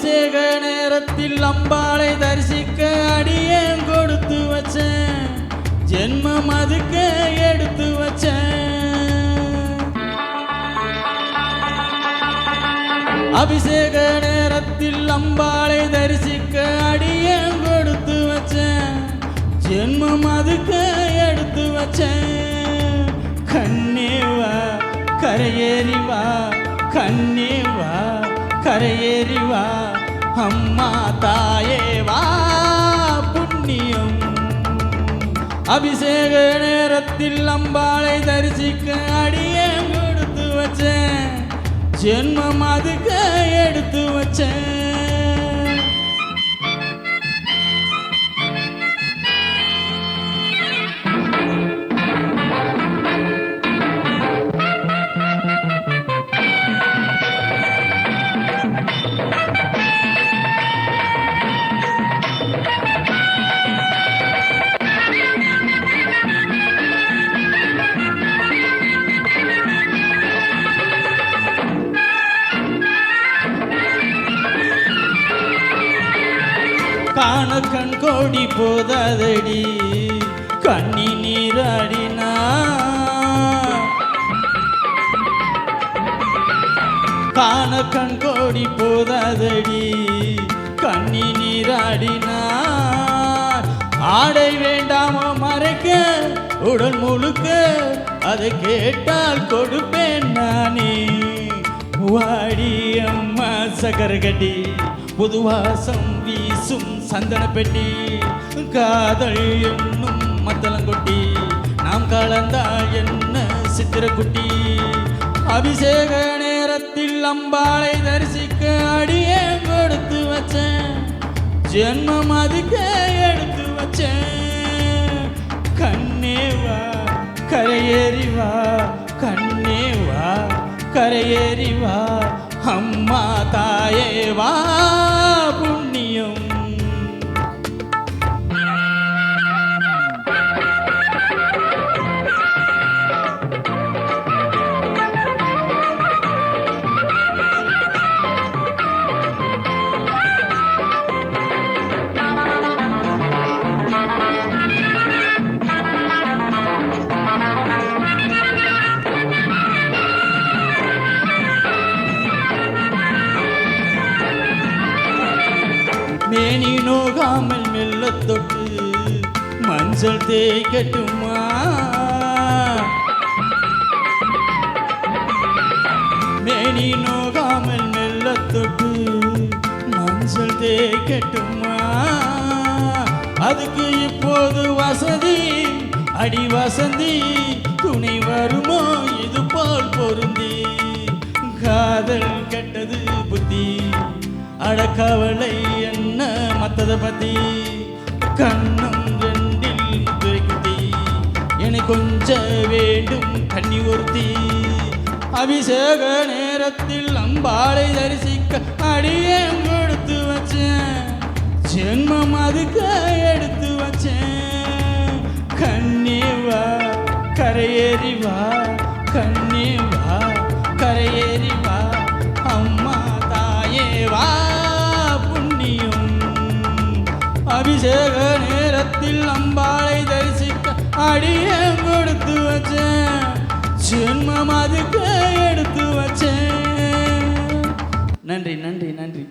அபிஷேக நேரத்தில் அம்பாளை தரிசிக்க அடியேன் கொடுத்து வச்சேன், ஜென்மம் அதுக்கு எடுத்து வச்சேன். அபிஷேக நேரத்தில் அம்பாளை தரிசிக்க அடியேன் கொடுத்து வச்சேன், ஜென்மம் அதுக்கு எடுத்து வச்சேன். கண்ணே வா கரையேறி வா, கண்ணே வா கரையேறி வா, அம்மா தாயே வா புண்ணியம். அபிஷேக நேரத்தில் அம்பாளை தரிசிக்க அடியேன் கொடுத்து வச்சேன், ஜென்மம் அதுக்கு எடுத்து வச்சேன். காண கண் கோடி போதடி கண்ணி நீராடினா, காண கண் கோடி போதடி கண்ணி நீராடினா. ஆடை வேண்டாமோ மறைக்க உடல் முழுக்க, அதை கேட்டால் கொடுப்பேன் நானே. வாடி அம்மா சகரகடி புதுவாசம் வீசும் சந்தன பெட்டி, காதல் என்னும் மத்தளங்கொட்டி நாம் கலந்தால் என்ன சித்திரக்குட்டி. அபிஷேக நேரத்தில் அம்பாளை தரிசிக்க அடியேன் கொடுத்து வச்சேன், ஜென்மம் அதுக்கு எடுத்து வச்சேன். கண்ணே வா கரையேறி வா, கண்ணே வா கரையேறி வா, அம்மா தாயே வா புண்ணியம். மேனி நோகாமல் மெல்ல தொட்டு மஞ்சள் தேய்க்கட்டுமா, மேனி நோகாமல் மெல்ல தொட்டு மஞ்சள் தேய்க்கட்டுமா. அதுக்கு இப்போது வசதி அடி வசந்தி, துணை வருமோ இது போல் பொருந்தி. காதல் கெட்டது புத்தி, அடக்கவளை என்ன மத்தத பத்தி. கண்ணும் ரெண்டில் துறைக்குத்தி, என கொஞ்ச வேண்டும் கண்ணி ஒருத்தி. அபிஷேக நேரத்தில் அம்பாளை தரிசிக்க அடியேன் கொடுத்து வச்சேன், ஜென்மம் அதுக்கு எடுத்து வச்சேன். கண்ணே வா கரையேறி வா, கண்ணே வா கரையேறி வா, அம்மா தாயே வா புண்ணியம். அபிஷேக நேரத்தில் அம்பாளை தரிசிக்க அடியேன் கொடுத்து வச்சேன், ஜென்மம் அதுக்கு எடுத்து வச்சேன். நன்றி நன்றி நன்றி.